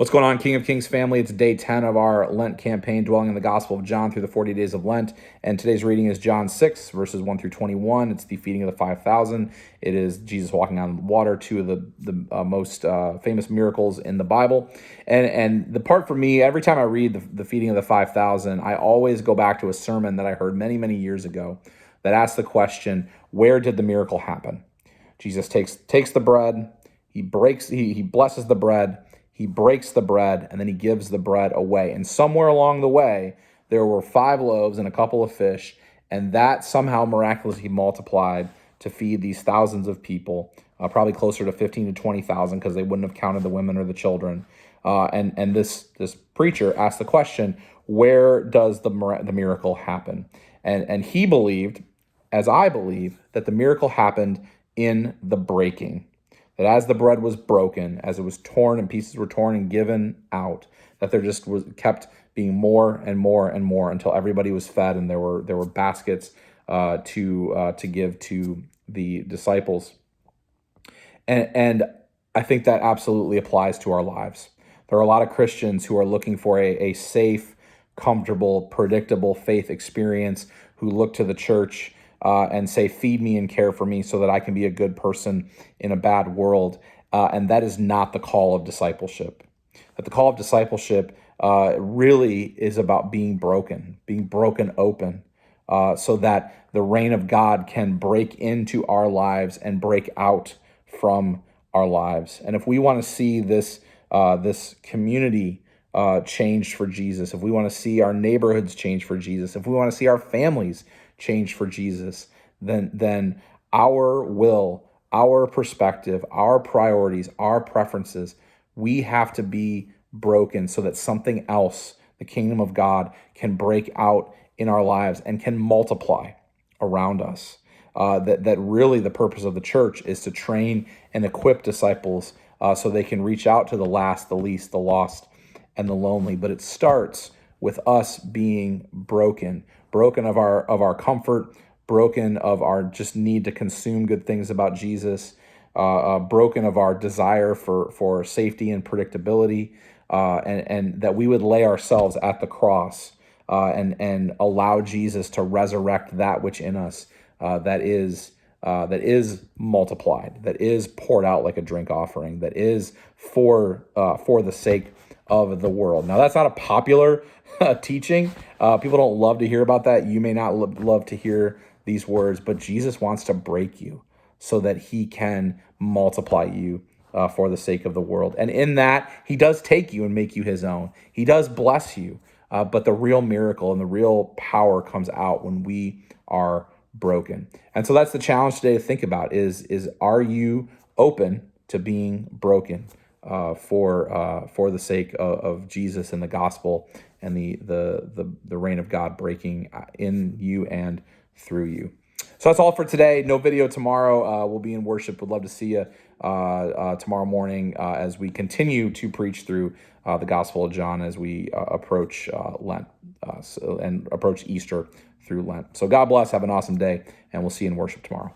What's going on, King of Kings family? It's day 10 of our Lent campaign, dwelling in the Gospel of John through the 40 days of Lent. And today's reading is John 6, verses 1 through 21. It's the feeding of the 5,000. It is Jesus walking on water, two of the most famous miracles in the Bible. And the part for me, every time I read the feeding of the 5,000, I always go back to a sermon that I heard many, many years ago that asked the question, where did the miracle happen? Jesus takes the bread, he blesses the bread, he breaks the bread, and then he gives the bread away. And somewhere along the way, there were 5 loaves and a couple of fish, and that somehow miraculously multiplied to feed these thousands of people, probably closer to 15 to 20,000 because they wouldn't have counted the women or the children. And this preacher asked the question, where does the miracle happen? And he believed, as I believe, that the miracle happened in the breaking. That as the bread was broken, as it was torn and pieces were torn and given out, that there just was kept being more and more and more until everybody was fed, and there were baskets to give to the disciples. And I think that absolutely applies to our lives. There are a lot of Christians who are looking for a safe, comfortable, predictable faith experience, who look to the church and say, feed me and care for me so that I can be a good person in a bad world. And that is not the call of discipleship. That the call of discipleship really is about being broken open, so that the reign of God can break into our lives and break out from our lives. And if we want to see this community changed for Jesus, if we want to see our neighborhoods change for Jesus, if we want to see our families change for Jesus, then our will, our perspective, our priorities, our preferences, we have to be broken so that something else, the kingdom of God, can break out in our lives and can multiply around us. That really the purpose of the church is to train and equip disciples so they can reach out to the last, the least, the lost, and the lonely. But it starts with us being broken of our comfort, broken of our just need to consume good things about Jesus, broken of our desire for safety and predictability, and that we would lay ourselves at the cross and allow Jesus to resurrect that which in us that is multiplied, that is poured out like a drink offering, that is for the sake of the world. Now, that's not a popular teaching. People don't love to hear about that. You may not love to hear these words, but Jesus wants to break you so that he can multiply you for the sake of the world. And in that, he does take you and make you his own. He does bless you, but the real miracle and the real power comes out when we are broken. And so that's the challenge today to think about is are you open to being broken for the sake of Jesus and the gospel and the reign of God breaking in you and through you. So that's all for today. No video tomorrow. We'll be in worship. Would love to see you tomorrow morning as we continue to preach through the Gospel of John as we approach Lent and approach Easter through Lent. So God bless. Have an awesome day, and we'll see you in worship tomorrow.